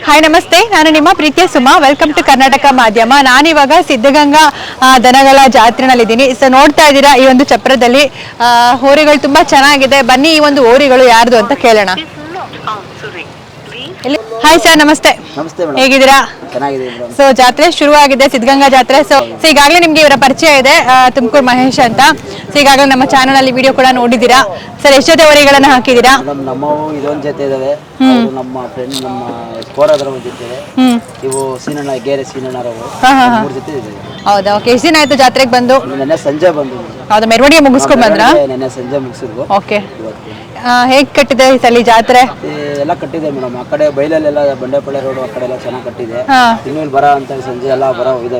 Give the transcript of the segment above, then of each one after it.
Hi ನಮಸ್ತೆ, ನಾನು ನಿಮ್ಮ ಪ್ರೀತಿಯ ಸುಮಾ. ವೆಲ್ಕಮ್ ಟು ಕರ್ನಾಟಕ ಮಾಧ್ಯಮ. ನಾನಿವಾಗ ಸಿದ್ಧಗಂಗಾ ದನಗಳ ಜಾತ್ರೆನಲ್ಲಿದ್ದೀನಿ. ಸೊ ನೋಡ್ತಾ ಇದ್ದೀರಾ, ಈ ಒಂದು ಚಪ್ರದಲ್ಲಿ ಹೋರಿಗಳು ತುಂಬಾ ಚೆನ್ನಾಗಿದೆ. ಬನ್ನಿ ಈ ಒಂದು ಹೋರಿಗಳು ಯಾರ್ದು ಅಂತ ಕೇಳೋಣ. ಹಾಯ್ ಸರ್, ನಮಸ್ತೆ. ಹೇಗಿದ್ದೀರಾ? ಸೊ ಜಾತ್ರೆ ಶುರುವಾಗಿದೆ, ಸಿದ್ಧಗಂಗಾ ಜಾತ್ರೆ. ಸೊ ಈಗಾಗಲೇ ನಿಮ್ಗೆ ಇವರ ಪರಿಚಯ ಇದೆ, ತುಮಕೂರು ಮಹೇಶ್ ಅಂತ. ಸೊ ಈಗಾಗಲೇ ನಮ್ಮ ಚಾನಲ್ ಅಲ್ಲಿ ವಿಡಿಯೋ ಕೂಡ ನೋಡಿದ್ದೀರಾ. ಸರ್ ಎಷ್ಟು ಜೊತೆ ಹೋರಿಗಳನ್ನ ಹಾಕಿದ್ದೀರಾ? ನಮ್ಮವು ಇದೊಂದು ಜೊತೆ ಇದಾವೆ, ನಮ್ಮ ಫ್ರೆಂಡ್ ನಮ್ಮ ಕೋರಾದ್ರ ಬಂದಿದ್ದೇವೆ. ಇವು ಸೀನಣ್ಣ ಗೇರೆ ಸೀನಣ್ಣರವು 3 ಜೊತೆ ಇದಾವೆ. ಹೌದಾ, ಓಕೆ. ಎಷ್ಟು ದಿನ ಆಯ್ತು ಜಾತ್ರೆಗೆ ಬಂದು? ನೆನ್ನೆ ಸಂಜೆ ಬಂದು. ಹೌದಾ, ಮೆರವಣಿಗೆ ಮುಗಿಸ್ಕೊಂಡು ಬಂದ್ರಾ? ನೆನ್ನೆ ಸಂಜೆ ಮುಗಿಸಿದ್ವು. ಓಕೆ. ಹೇಗ್ ಕಟ್ಟಿದೆ ಈ ಸಲ ಜಾತ್ರೆ? ಎಲ್ಲ ಕಟ್ಟಿದೆ ಮೇಡಮ್. ಆ ಕಡೆ ಬೈಲಲ್ಲೆಲ್ಲ ಬಂಡೆಪಳ್ಳಿ ರೋಡ್ ಆ ಕಡೆ ಎಲ್ಲ ಚೆನ್ನಾಗಿ ಕಟ್ಟಿದೆ. ಇನ್ನು ಬರ ಅಂತ ಸಂಜೆ ಎಲ್ಲ ಬರ ಇದೆ,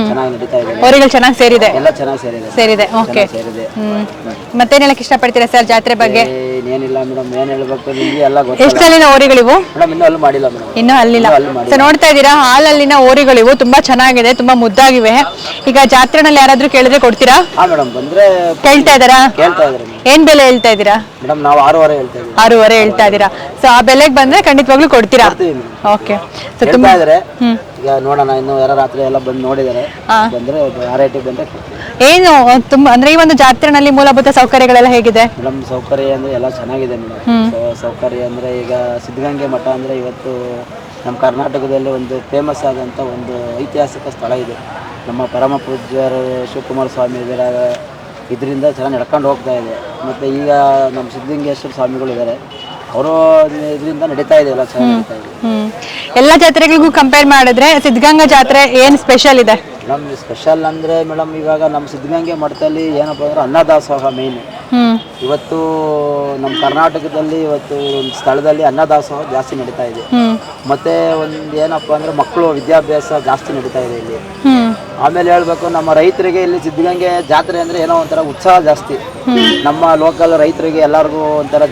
ಚೆನ್ನಾಗಿ ನಡೀತಾ ಇದೆ. ಹೋರಿಗಳು ಚೆನ್ನಾಗಿ ಸೇರಿದೆ? ಎಲ್ಲ ಚೆನ್ನಾಗಿ ಸೇರಿದೆ. ಓಕೆ. ಮತ್ತೇನ್ ಹೇಳಕ್ ಇಷ್ಟಪಡ್ತೀರಾ ಸರ್ ಜಾತ್ರೆ ಬಗ್ಗೆ? ಏನಿಲ್ಲ ಮೇಡಮ್, ಏನ್ ಹೇಳ್ಬೇಕು ನಿಮ್ಗೆ ಎಲ್ಲ ಗೊತ್ತು. ಎಷ್ಟು ಅಲ್ಲಿನ ಹೋರಿಗಳಿವು? ಮೇಡಮ್ ಇನ್ನೂ ಅಲ್ಲಿ ಮಾಡಿಲ್ಲ ಮೇಡಮ್. ಇನ್ನೂ ಅಲ್ಲಿಲ್ಲ. ಸೊ ನೋಡ್ತಾ ಇದ್ದೀರಾ, ಹಾಲಲ್ಲಿನ ಹೋರಿಗಳಿವು ತುಂಬಾ ಚೆನ್ನಾಗಿದೆ, ತುಂಬಾ ಮುದ್ದಾಗಿವೆ. ಈಗ ಜಾತ್ರೆನಲ್ಲಿ ಯಾರಾದ್ರೂ ಕೇಳಿದ್ರೆ ಕೊಡ್ತೀರಾ? ಹಾ ಮೇಡಮ್, ಬಂದ್ರೆ ಕೇಳ್ತಾ ಇದಾರಾ? ಕೇಳ್ತಾ ಇದಾರೆ. ಏನ್ ಬೆಲೆ ಹೇಳ್ತಾ ಇದ್ದೀರಾ? ಮೇಡಮ್ ನಾವು 6.5 ಹೇಳ್ತಾ ಇದ್ದೀವಿ. 6.5 ಹೇಳ್ತಾ ಇದ್ದೀರಾ. ಸೊ ಆ ಬೆಲೆಗೆ ಬಂದ್ರೆ ಖಂಡಿತವಾಗ್ಲೂ ಕೊಡ್ತೀರಾ? ಓಕೆ. ಸೊ ತುಂಬಾ ಇದ್ರೆ ಈಗ ನೋಡೋಣ, ಇನ್ನು ಯಾರ ರಾತ್ರಿ ಎಲ್ಲ ಬಂದು ನೋಡಿದಾರೆ, ಬಂದ್ರೆ ಆ ರೇಟಿಗೆ ಬಂದ್ರೆ ಏನು ತುಂಬಾ ಅಂದ್ರೆ ಈ ಒಂದು ಜಾತ್ರೆನಲ್ಲಿ ಮೂಲಭೂತ ಸೌಕರ್ಯಗಳೆಲ್ಲ ಹೇಗಿದೆ? ಮೇಡಮ್ ಸೌಕರ್ಯ ಅಂದ್ರೆ ಎಲ್ಲ ಚೆನ್ನಾಗಿದೆ ಮೇಡಮ್. ಸೌಕರ್ಯ ಅಂದ್ರೆ ಈಗ ಸಿದ್ಧಗಂಗೆ ಮಠ ಅಂದ್ರೆ ಇವತ್ತು ನಮ್ಮ ಕರ್ನಾಟಕದಲ್ಲಿ ಒಂದು ಫೇಮಸ್ ಆದಂತ ಒಂದು ಐತಿಹಾಸಿಕ ಸ್ಥಳ ಇದೆ. ನಮ್ಮ ಪರಮ ಪೂಜ್ಯರು ಶಿವಕುಮಾರ ಸ್ವಾಮಿ ಇದರಿಂದ ಚೆನ್ನಾಗಿ ನಡ್ಕೊಂಡು ಹೋಗ್ತಾ ಇದೆ. ಮತ್ತು ಈಗ ನಮ್ಮ ಸಿದ್ಧಲಿಂಗೇಶ್ವರ ಸ್ವಾಮಿಗಳು ಇದ್ದಾರೆ, ಅವರು ಇದರಿಂದ ನಡೀತಾ ಇದೆ, ಎಲ್ಲ ಚೆನ್ನಾಗಿ ನಡೀತಾ ಇದೆ. ಎಲ್ಲ ಜಾತ್ರೆಗಳಿಗೂ ಕಂಪೇರ್ ಮಾಡಿದ್ರೆ ಸಿದ್ಧಗಂಗಾ ಜಾತ್ರೆ ಏನು ಸ್ಪೆಷಲ್ ಇದೆ? ಮೇಡಮ್ ಸ್ಪೆಷಲ್ ಅಂದರೆ ಮೇಡಮ್ ಇವಾಗ ನಮ್ಮ ಸಿದ್ಧಗಂಗೆ ಮಠದಲ್ಲಿ ಏನಪ್ಪ ಅಂದ್ರೆ ಅನ್ನದಾಸೋಹ ಮೇನ್. ಇವತ್ತು ನಮ್ಮ ಕರ್ನಾಟಕದಲ್ಲಿ ಇವತ್ತು ಒಂದು ಸ್ಥಳದಲ್ಲಿ ಅನ್ನದಾಸೋಹ ಜಾಸ್ತಿ ನಡೀತಾ ಇದೆ. ಮತ್ತೆ ಒಂದು ಏನಪ್ಪ ಅಂದ್ರೆ ಮಕ್ಕಳು ವಿದ್ಯಾಭ್ಯಾಸ ಜಾಸ್ತಿ ನಡೀತಾ ಇದೆ ಇಲ್ಲಿ. ಆಮೇಲೆ ಹೇಳ್ಬೇಕು, ನಮ್ಮ ರೈತರಿಗೆ ಇಲ್ಲಿ ಸಿದ್ಧಗಂಗೆ ಜಾತ್ರೆ ಅಂದ್ರೆ ಏನೋ ಒಂಥರ ಉತ್ಸಾಹ ಜಾಸ್ತಿ. ನಮ್ಮ ಲೋಕಲ್ ರೈತರಿಗೆ ಎಲ್ಲರಿಗೂ ಒಂಥರ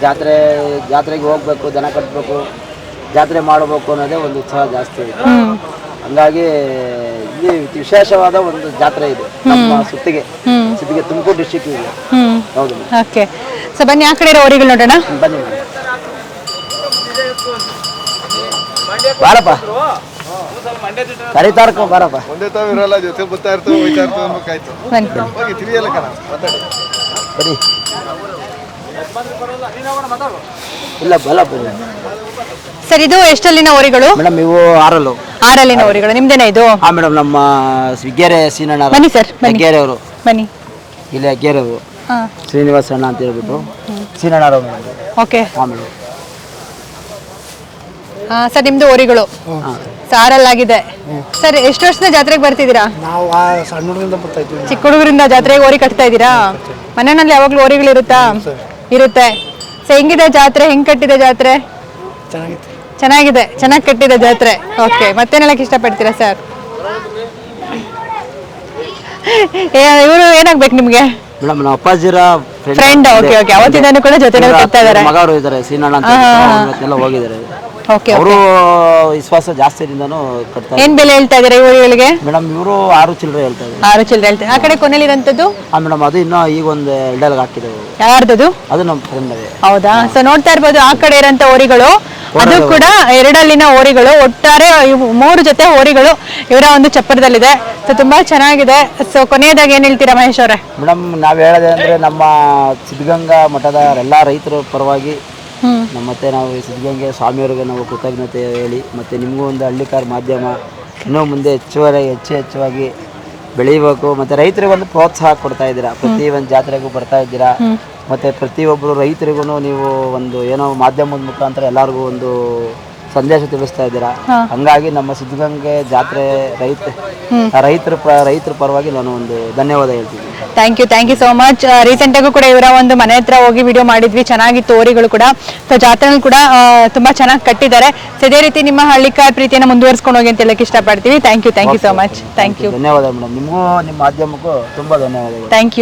ಜಾತ್ರೆಗೆ ಹೋಗ್ಬೇಕು, ದನ ಕಟ್ಟಬೇಕು, ಜಾತ್ರೆ ಮಾಡಬೇಕು ಅನ್ನೋದೇ ಒಂದು ಉತ್ಸಾಹ ಜಾಸ್ತಿ ಇದೆ. ಹಂಗಾಗಿ ಇಲ್ಲಿ ವಿಶೇಷವಾದ ಒಂದು ಜಾತ್ರೆ ಇದೆ ನಮ್ಮ ಸಿದ್ದಿಗೆ ತುಮಕೂರು ಡಿಸ್ಟಿಕ್ ಇದೆ. ಹೌದು. ಓಕೆ. ಸೊ ಬನ್ನಿ ಆ ಕಡೆ ಹೋರಿಗಳು ನೋಡೋಣ. ಬನ್ನಿ ಬಾರಪ್ಪ, ಕರಿತಾರಕ ಬಾರಪ್ಪ. ಒಂದೇ ತಾವಿರಲ್ಲ, ಜೊತೆ ಬರ್ತಾ ಇರ್ತವೆ, ಹೋಯ್ತಾ ಇರ್ತವೆ ಅನ್ಬೇಕಾಯ್ತು. ಹೋಗಿ ತಿಳಿಯಲ್ಲ ಕಣ, ಮಾತಾಡಿ ಬನ್ನಿ. ಇಲ್ಲ ಬಲಪ್ಪ. ಸರ್ ಇದು ಎಷ್ಟಲ್ಲಿನ ಹೋರಿಗಳು? ಮೇಡಮ್ ಇವು 6 ಹೋರಿಗಳು. ನಿಮ್ದೇನೆ ಇದು? ಹಾ ಮೇಡಮ್, ನಮ್ಮ ಸ್ವಿಗ್ಗೆರೆ ಸೀನಣ್ಣ. ಬನ್ನಿ ಸರ್, ಅಗ್ಗೆರೆ ಅವರು. ಬನ್ನಿ. ಇಲ್ಲಿ ಅಗ್ಗೆರೆ ಅವರು ಶ್ರೀನಿವಾಸ ಅಣ್ಣ ಅಂತ ಹೇಳ್ಬಿಟ್ಟು ಸೀನಣ್ಣರು. ಓಕೆ. ಹಾ ಮೇಡಮ್. ಸರ್ ನಿಮ್ದು ಹೋರಿಗಳು ಸಾರಲ್ಲಾಗಿದೆ. ಸರ್ ಎಷ್ಟು ವರ್ಷದ ಜಾತ್ರೆಗೆ ಬರ್ತಿದ್ದೀರಾ? ನಾವು ಸಣ್ಣ ಹುಡುಗರಿಂದ ಬರ್ತಾ ಇದ್ದೀವಿ. ಚಿಕ್ಕ ಹುಡುಗರಿಂದ ಜಾತ್ರೆಗೆ ಹೋರಿ ಕಟ್ತಾ ಇದ್ದೀರಾ? ಮನೆಯಲ್ಲಿ ಯಾವಾಗ್ಲೂ ಹೋರಿಗಳು ಇರುತ್ತಾ? ಇರುತ್ತೆ. ಸೊ ಹೆಂಗಿದೆ ಜಾತ್ರೆ? ಹೆಂಗ್ ಕಟ್ಟಿದೆ ಜಾತ್ರೆ? ಚೆನ್ನಾಗಿದೆ, ಚೆನ್ನಾಗಿ ಕಟ್ಟಿದೆ ಜಾತ್ರೆ. ಓಕೆ. ಮತ್ತೇನ್ ಹೇಳಕ್ ಇಷ್ಟಪಡ್ತೀರಾ ಸರ್? ಇವರು ಏನಾಗ್ಬೇಕು ನಿಮ್ಗೆ? ಮೇಡಮ್ ನಮ್ಮ ಅಪ್ಪಾಜಿರ ಫ್ರೆಂಡ್. Okay okay. ಅವತ್ತಿಂದನೂ ಕೂಡ ಜೊತೆ ಕಟ್ತಾ ಇದ್ದಾರೆ. ಮಗವರು ಇದ್ದಾರೆ ಸೀನಣ್ಣ ಅಂತ ಎಲ್ಲ ಹೋಗಿದ್ದಾರೆ. ಓಕೆ. ಅವರು ವಿಶ್ವಾಸ ಜಾಸ್ತಿಯಿಂದನೂ ಕಟ್ತಾರೆ. ಏನ್ ಬೆಲೆ ಹೇಳ್ತಾ ಇದ್ದಾರೆ ಈ ಹೋರಿಗಳಿಗೆ? ಮೇಡಮ್ ಇವರು 6 ಚಿಲ್ಲರೆ ಹೇಳ್ತಾ ಇದ್ದಾರೆ. 6 ಚಿಲ್ಲರೆ ಹೇಳ್ತಾರೆ. ಆ ಕಡೆ ಕೊನೆಯಲ್ಲಿ ಇರೋಂಥದ್ದು? ಮೇಡಮ್ ಅದು ಇನ್ನೂ ಈಗ ಒಂದು 2 ಹಾಕಿದೆ. ಯಾರ್ದದು? ಅದು ನಮ್ಮ ಫ್ರೆಂಡ್. ಹೌದಾ? ಸೊ ನೋಡ್ತಾ ಇರ್ಬೋದು ಆ ಕಡೆ ಇರೋಂಥ ಹೋರಿಗಳು, ಅದು ಕೂಡ 2 ಹೋರಿಗಳು. ಒಟ್ಟಾರೆ 3 ಜೊತೆ ಹೋರಿಗಳು ಇವರ ಒಂದು ಚಪ್ಪರದಲ್ಲಿದೆ. ಸೊ ತುಂಬಾ ಚೆನ್ನಾಗಿದೆ. ಸೊ ಕೊನೆಯದಾಗಿ ಏನ್ ಹೇಳ್ತೀರಾ ಮಹೇಶ್ ಅವರೇ? ಮೇಡಮ್ ನಾವ್ ಹೇಳೋದೇ ಅಂದ್ರೆ ನಮ್ಮ ಸಿದ್ಧಗಂಗಾ ಮಠದ ಎಲ್ಲ ರೈತರ ಪರವಾಗಿ ಮತ್ತೆ ನಾವು ಸಿದ್ಧಗಂಗೆ ಸ್ವಾಮಿಯವರಿಗೆ ನಾವು ಕೃತಜ್ಞತೆ ಹೇಳಿ, ಮತ್ತೆ ನಿಮಗೂ ಒಂದು ಹಳ್ಳಿಕಾರ್ ಮಾಧ್ಯಮ ಇನ್ನೂ ಮುಂದೆ ಹೆಚ್ಚಾಗಿ ಬೆಳೀಬೇಕು. ಮತ್ತೆ ರೈತರಿಗೆ ಒಂದು ಪ್ರೋತ್ಸಾಹ ಕೊಡ್ತಾ ಇದ್ದೀರಾ, ಪ್ರತಿ ಒಂದು ಜಾತ್ರೆಗೂ ಬರ್ತಾ ಇದ್ದೀರಾ. ಮತ್ತೆ ಪ್ರತಿಯೊಬ್ಬರು ರೈತರಿಗೂ ನೀವು ಒಂದು ಏನೋ ಮಾಧ್ಯಮದ ಮುಖಾಂತರ ಎಲ್ಲರಿಗೂ ಒಂದು ಸಂದೇಶ ತಿಳಿಸ್ತಾ ಇದ್ದೀರಾ. ಹಂಗಾಗಿ ನಮ್ಮ ಸಿದ್ಧಗಂಗೆ ಜಾತ್ರೆ ರೈತರ ಪರವಾಗಿ ನಾನು ಒಂದು ಧನ್ಯವಾದ ಹೇಳ್ತೀನಿ. Thank you so much. Recent ಆಗೂ ಕೂಡ ಇವರ ಒಂದು ಮನೆ ಹತ್ರ ಹೋಗಿ ವಿಡಿಯೋ ಮಾಡಿದ್ವಿ, ಚೆನ್ನಾಗಿತ್ತು ಹೋರಿಗಳು ಕೂಡ. ಸೊ ಜಾತ್ರೆನಲ್ಲಿ ಕೂಡ ತುಂಬಾ ಚೆನ್ನಾಗಿ ಕಟ್ಟಿದ್ದಾರೆ. ಸೊ ಇದೇ ರೀತಿ ನಿಮ್ಮ ಹಳ್ಳಿಕಾರ್ ಪ್ರೀತಿಯನ್ನು ಮುಂದುವರಿಸ್ಕೊಂಡು ಹೋಗಿ ಅಂತ ಹೇಳಕ್ಕೆ ಇಷ್ಟಪಡ್ತೀವಿ. Thank you so much. Thank you. ಧನ್ಯವಾದ ಮೇಡಮ್. ನಿಮಗೂ ನಿಮ್ಮ ಮಾಧ್ಯಮಕ್ಕೂ ತುಂಬಾ ಧನ್ಯವಾದಗಳು. Thank you.